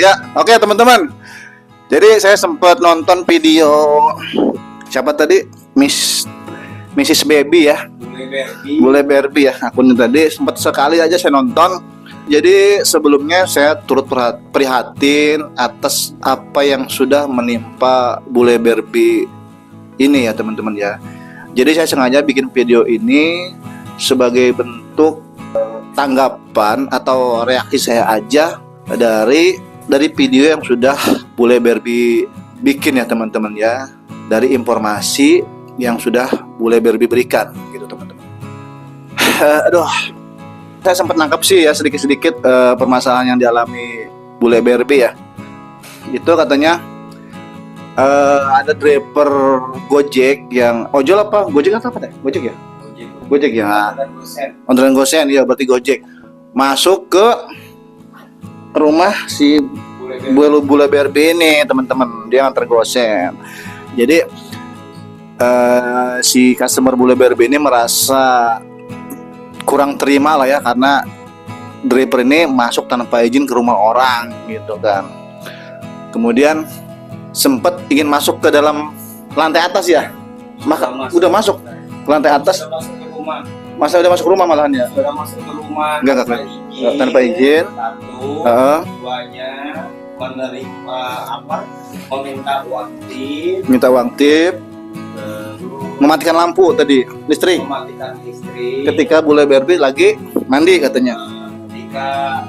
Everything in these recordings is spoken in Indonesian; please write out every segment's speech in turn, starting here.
ya. Oke teman-teman. Jadi saya sempat nonton video siapa tadi? Mrs. Baby ya. Bule Barbie ya. Akunnya tadi sempat sekali aja saya nonton. Jadi sebelumnya saya turut prihatin atas apa yang sudah menimpa Bule Barbie ini ya teman-teman ya. Jadi saya sengaja bikin video ini sebagai bentuk tanggapan atau reaksi saya aja dari video yang sudah Bule Barbie bikin ya teman-teman ya, dari informasi yang sudah Bule Barbie berikan gitu teman-teman. Aduh, saya sempat nangkap sih ya sedikit-sedikit permasalahan yang dialami Bule Barbie ya. Itu katanya ada driver Gojek yang ojol apa? Gojek atau apa deh? Gojek ya? Gojek ya. Online gosen ya, berarti Gojek. Masuk ke rumah si Bule Barbie ini, teman-teman. Dia nganter gosen. Jadi si customer Bule Barbie ini merasa kurang terima lah ya, karena driver ini masuk tanpa izin ke rumah orang gitu kan. Kemudian sempat ingin masuk ke dalam lantai atas ya. Maka udah masuk ke lantai atas. Masa udah masuk rumah malahan ya? Sudah masuk ke rumah enggak tanpa izin. Satu, duanya menerima minta uang tip, mematikan lampu tadi, listrik. Mematikan listrik. Ketika Bule Barbie lagi mandi katanya. Ketika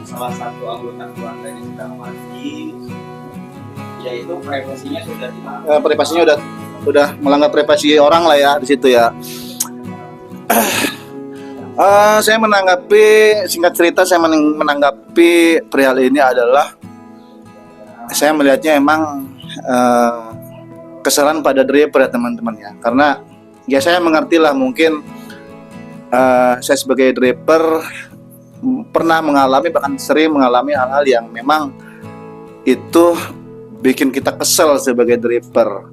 salah satu anggota keluarganya sedang mandi, yaitu privasinya sudah dilanggar. Privasinya udah melanggar privasi orang lah ya di situ ya. Saya menanggapi, singkat cerita saya menanggapi perihal ini adalah saya melihatnya emang kesalahan pada driver ya teman-teman ya, karena ya saya mengerti lah, mungkin saya sebagai driver pernah mengalami, bahkan sering mengalami hal-hal yang memang itu bikin kita kesel sebagai driver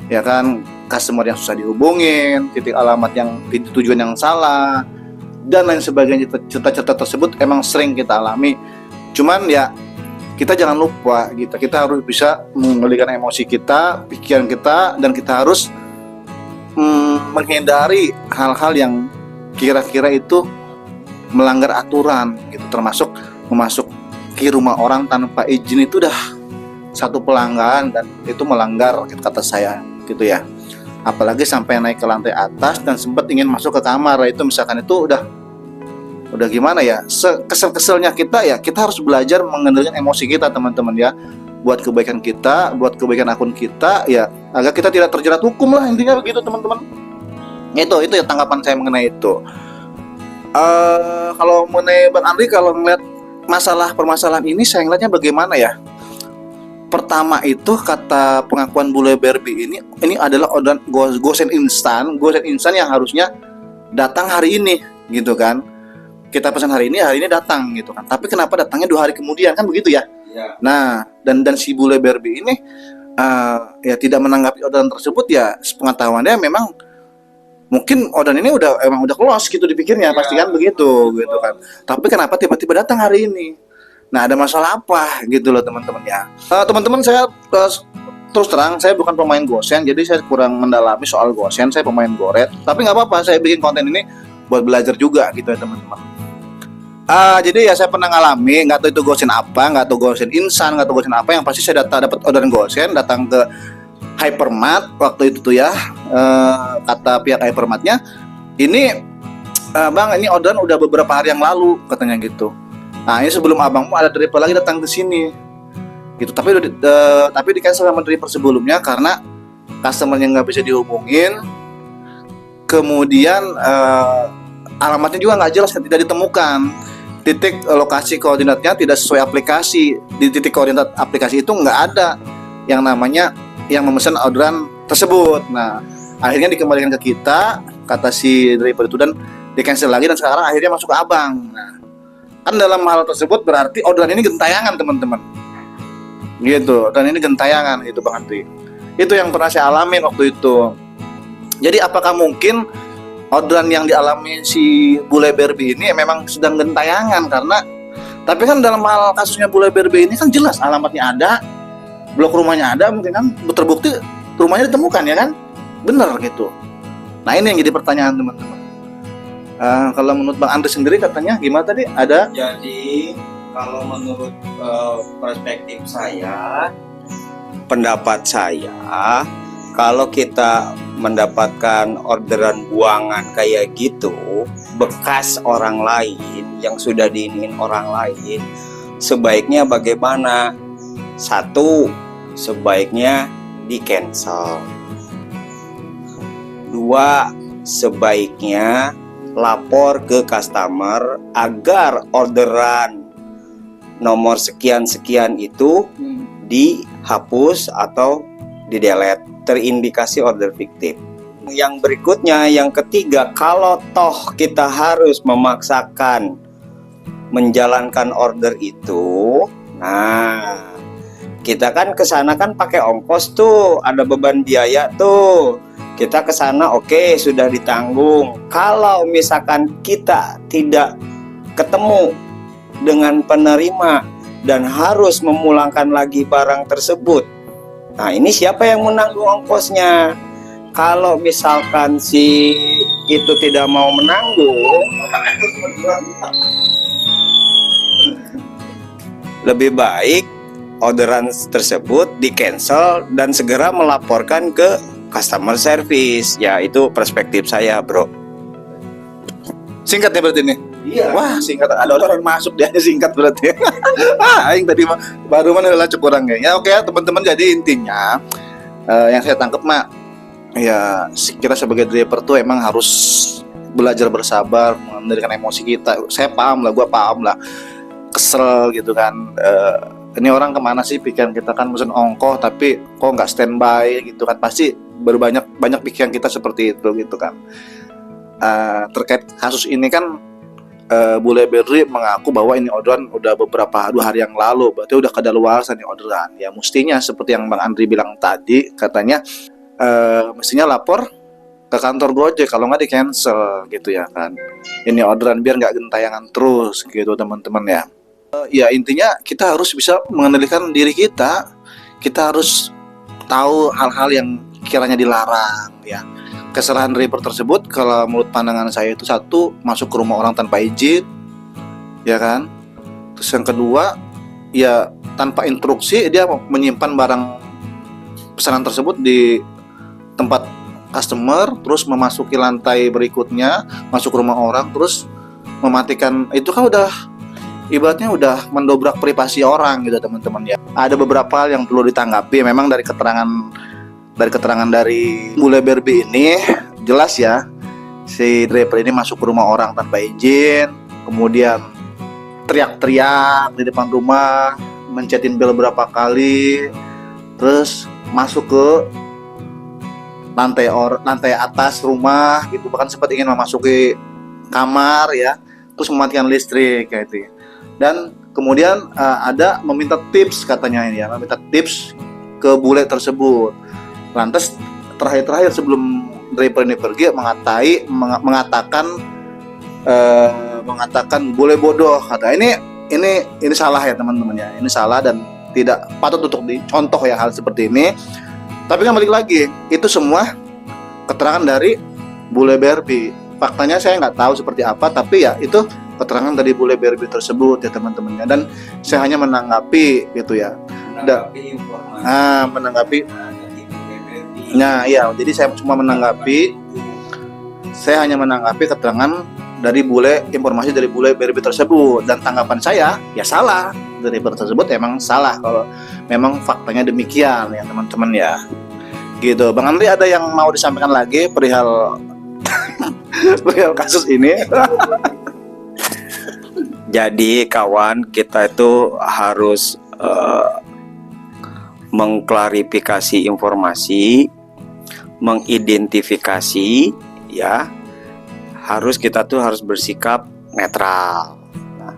ya kan. Customer yang susah dihubungin, titik alamat yang tujuan yang salah, dan lain sebagainya. Cerita-cerita tersebut emang sering kita alami. Cuman ya kita jangan lupa gitu, kita harus bisa mengendalikan emosi kita, pikiran kita, dan kita harus menghindari hal-hal yang kira-kira itu melanggar aturan gitu, termasuk memasuk ke rumah orang tanpa izin. Itu udah satu pelanggaran dan itu melanggar kata saya gitu ya. Apalagi sampai naik ke lantai atas dan sempat ingin masuk ke kamar, itu misalkan itu udah gimana ya, kesel-keselnya kita ya, kita harus belajar mengendalikan emosi kita teman-teman ya, buat kebaikan kita, buat kebaikan akun kita ya, agar kita tidak terjerat hukum lah, intinya begitu teman-teman. Itu ya tanggapan saya mengenai itu. Kalau mengenai Bang Andri, kalau melihat permasalahan ini, saya ngeliatnya bagaimana ya? Pertama itu kata pengakuan Bule Barbie ini adalah orderan gosen instan yang harusnya datang hari ini gitu kan. Kita pesan hari ini datang gitu kan. Tapi kenapa datangnya 2 hari kemudian, kan begitu ya? Ya. Nah, dan si Bule Barbie ini ya tidak menanggapi orderan tersebut ya, sepengetahuannya memang mungkin orderan ini udah close gitu dipikirnya, pasti kan begitu gitu kan. Tapi kenapa tiba-tiba datang hari ini? Nah, ada masalah apa gitu loh teman-teman ya. Teman-teman, saya terus terang saya bukan pemain gosen, jadi saya kurang mendalami soal gosen. Saya pemain goret, tapi nggak apa-apa, saya bikin konten ini buat belajar juga gitu ya teman-teman. Jadi ya saya pernah ngalami, nggak tahu itu gosen apa, nggak tahu gosen insan, nggak tahu gosen apa, yang pasti saya dapat orderan gosen, datang ke Hypermart waktu itu tuh ya. Kata pihak Hypermartnya, ini bang, ini orderan udah beberapa hari yang lalu katanya gitu. Nah, ini sebelum abangmu ada driver lagi datang ke sini gitu, tapi di cancel sama driver sebelumnya karena customernya nggak bisa dihubungin. Kemudian alamatnya juga nggak jelas, tidak ditemukan. Titik lokasi koordinatnya tidak sesuai aplikasi. Di titik koordinat aplikasi itu nggak ada yang namanya yang memesan orderan tersebut. Nah, akhirnya dikembalikan ke kita, kata si driver itu, dan di cancel lagi, dan sekarang akhirnya masuk ke abang. Nah, kan dalam hal tersebut berarti orderan ini gentayangan teman-teman gitu, dan ini gentayangan itu Bang Andri. Itu yang pernah saya alamin waktu itu. Jadi apakah mungkin orderan yang dialami si Bule Barbie ini memang sedang gentayangan, karena Tapi kan dalam hal kasusnya bule Barbie ini kan jelas alamatnya ada, blok rumahnya ada, mungkin kan terbukti rumahnya ditemukan ya kan, bener gitu. Nah ini yang jadi pertanyaan teman-teman. Kalau menurut Bang Andri sendiri katanya gimana tadi? Ada? Jadi kalau menurut perspektif saya, pendapat saya, kalau kita mendapatkan orderan buangan kayak gitu, bekas orang lain yang sudah diinin orang lain, sebaiknya bagaimana? Satu, sebaiknya di cancel. Dua, sebaiknya lapor ke customer agar orderan nomor sekian-sekian itu dihapus atau di-delete, terindikasi order fiktif. Yang berikutnya, yang ketiga, kalau toh kita harus memaksakan menjalankan order itu, nah kita kan kesana kan pakai ongkos tuh, ada beban biaya tuh. Kita ke sana oke, sudah ditanggung. Kalau misalkan kita tidak ketemu dengan penerima dan harus memulangkan lagi barang tersebut, nah ini siapa yang menanggung ongkosnya? Kalau misalkan si itu tidak mau menanggung, lebih baik orderan tersebut di cancel dan segera melaporkan ke customer service. Ya itu perspektif saya, bro. Singkat ya berarti ini? Iya. Wah singkat, ada orang masuk dia hanya singkat berarti. Yang tadi baru mana adalah cukup orang ya. Oke ya teman-teman, jadi intinya yang saya tangkap ya kita sebagai driver tuh emang harus belajar bersabar, mengendalikan emosi kita. Saya paham lah, gue paham lah, kesel gitu kan. Ini orang kemana sih, pikiran kita kan mesen ongkoh tapi kok nggak standby gitu kan, pasti banyak pikiran kita seperti itu gitu kan. Terkait kasus ini kan Bule Barbie mengaku bahwa ini orderan udah beberapa 2 hari yang lalu, berarti udah kadaluarsa nih orderan. Ya mestinya seperti yang Bang Andri bilang tadi, katanya mestinya lapor ke kantor Gojek, kalau nggak di cancel gitu ya kan. Ini orderan biar nggak gentayangan terus gitu teman-teman ya. Ya intinya kita harus bisa mengendalikan diri kita. Kita harus tahu hal-hal yang kiranya dilarang ya. Kesalahan driver tersebut kalau menurut pandangan saya itu, satu, masuk ke rumah orang tanpa izin ya kan. Terus yang kedua, ya tanpa instruksi dia menyimpan barang pesanan tersebut di tempat customer, terus memasuki lantai berikutnya, masuk ke rumah orang, terus mematikan. Itu kan udah ibaratnya udah mendobrak privasi orang gitu teman-teman ya. Ada beberapa hal yang perlu ditanggapi. Memang dari keterangan dari Bule Barbie ini jelas ya, si driver ini masuk ke rumah orang tanpa izin, kemudian teriak-teriak di depan rumah, mencetin bel berapa kali, terus masuk ke lantai atas rumah gitu, bahkan sempat ingin memasuki kamar ya, terus mematikan listrik kayak itu ya. Dan kemudian ada meminta tips katanya ini ya, meminta tips ke bule tersebut. Lantas terakhir sebelum driver ini pergi mengatakan bule bodoh, kata ini salah ya teman-teman ya, ini salah dan tidak patut untuk dicontoh ya hal seperti ini. Tapi kan balik lagi, itu semua keterangan dari Bule Barbie. Faktanya saya nggak tahu seperti apa, tapi ya itu keterangan dari Bule Barbie tersebut ya teman-temannya. Dan saya hanya menanggapi gitu ya. Menanggapi. Nah ya, jadi saya cuma menanggapi. Saya hanya menanggapi keterangan dari informasi dari Bule Barbie tersebut, dan tanggapan saya ya salah. Driver tersebut emang salah kalau memang faktanya demikian ya teman-teman ya. Gitu. Bang Andri, ada yang mau disampaikan lagi perihal kasus ini? Jadi kawan, kita itu harus mengklarifikasi informasi, mengidentifikasi ya. Kita harus bersikap netral. Nah,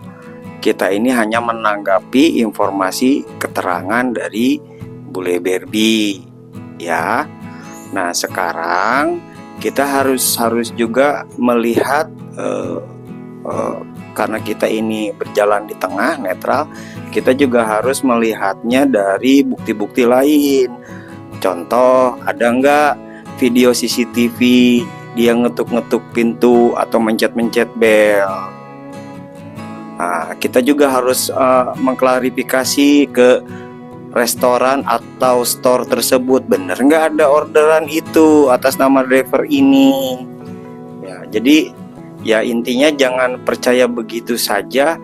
kita ini hanya menanggapi informasi keterangan dari Bule Barbie ya. Nah, sekarang kita harus juga melihat karena kita ini berjalan di tengah netral, kita juga harus melihatnya dari bukti-bukti lain. Contoh, ada nggak video CCTV dia ngetuk-ngetuk pintu atau mencet-mencet bel. Nah, kita juga harus mengklarifikasi ke restoran atau store tersebut, bener nggak ada orderan itu atas nama driver ini. Ya, jadi ya intinya jangan percaya begitu saja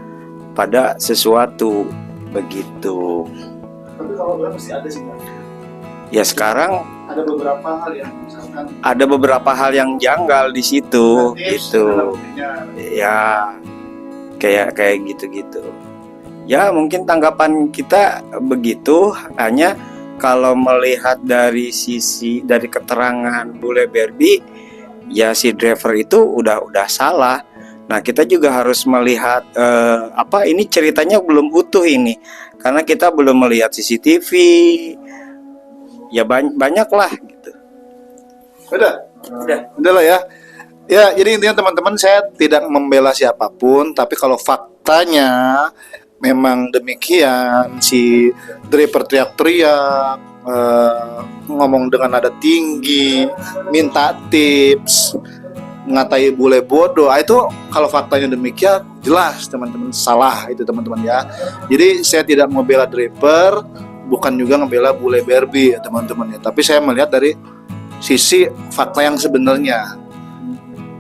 pada sesuatu begitu. Tapi kalau bilang pasti ada sih, Pak. Ya sekarang Ada beberapa hal yang misalkan ada beberapa hal yang janggal di situ gitu. Ya kayak gitu-gitu. Ya mungkin tanggapan kita begitu, hanya kalau melihat dari keterangan Bule Berbi, ya si driver itu udah salah. Nah kita juga harus melihat ini ceritanya belum utuh ini, karena kita belum melihat CCTV. Ya banyak lah gitu. Udah lah ya. Ya, jadi intinya teman-teman, saya tidak membela siapapun, tapi kalau faktanya memang demikian, si driver teriak-teriak, ngomong dengan nada tinggi, minta tips, ngatai bule bodoh, itu kalau faktanya demikian jelas teman-teman salah itu teman-teman ya. Jadi saya tidak membela driver, bukan juga membela Bule Berbi ya teman-teman ya, tapi saya melihat dari sisi fakta yang sebenarnya.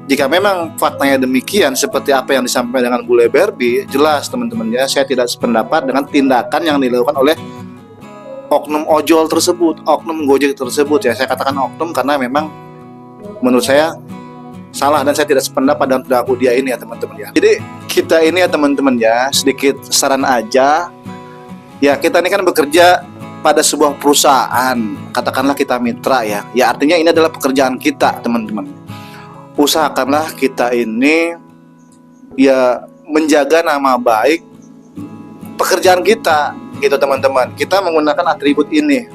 Jika memang faktanya demikian seperti apa yang disampaikan dengan Bule Berbi, jelas teman-teman ya, saya tidak sependapat dengan tindakan yang dilakukan oleh oknum ojol tersebut, oknum Gojek tersebut ya. Saya katakan oknum karena memang menurut saya salah dan saya tidak sependapat dengan perilaku dia ini ya teman-teman ya. Jadi kita ini ya teman-teman ya, sedikit saran aja. Ya kita ini kan bekerja pada sebuah perusahaan, katakanlah kita mitra ya. Ya artinya ini adalah pekerjaan kita teman-teman. Usahakanlah kita ini ya menjaga nama baik pekerjaan kita gitu teman-teman. Kita menggunakan atribut ini.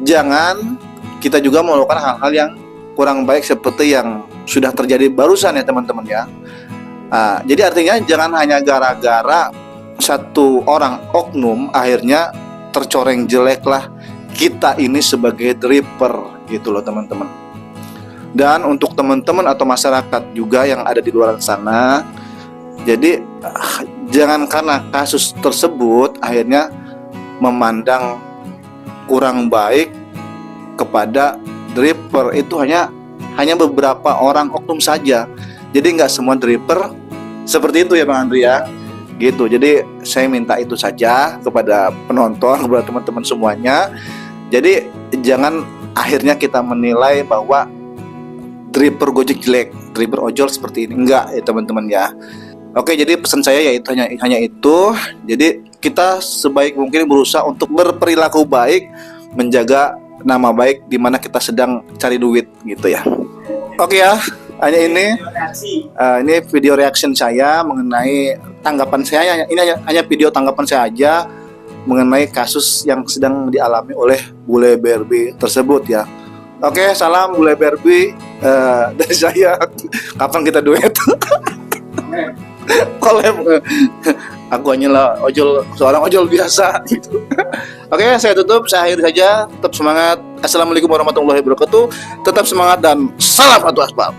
Jangan kita juga melakukan hal-hal yang kurang baik seperti yang sudah terjadi barusan ya teman-teman ya. Jadi artinya jangan hanya gara-gara satu orang oknum akhirnya tercoreng jelek lah kita ini sebagai driver gitu loh teman-teman. Dan untuk teman-teman atau masyarakat juga yang ada di luar sana, jadi jangan karena kasus tersebut akhirnya memandang kurang baik kepada driver. Itu hanya beberapa orang oknum saja. Jadi nggak semua driver seperti itu ya Bang Andri ya. Gitu. Jadi saya minta itu saja kepada penonton, kepada teman-teman semuanya. Jadi jangan akhirnya kita menilai bahwa driver Gojek jelek, driver ojol seperti ini. Enggak ya teman-teman ya. Oke, jadi pesan saya yaitu hanya itu. Jadi kita sebaik mungkin berusaha untuk berperilaku baik, menjaga nama baik di mana kita sedang cari duit gitu ya. Oke ya, hanya ini video reaction saya mengenai tanggapan saya. Ini hanya video tanggapan saya aja mengenai kasus yang sedang dialami oleh Bule Berbi tersebut ya. Oke, salam Bule Berbi dari saya. Kapan kita duet? Collab. Aku hanyalah ojol, seorang ojol biasa gitu. Oke, saya tutup, saya akhiri saja. Tetap semangat. Assalamualaikum warahmatullahi wabarakatuh. Tetap semangat dan salam satu aspal.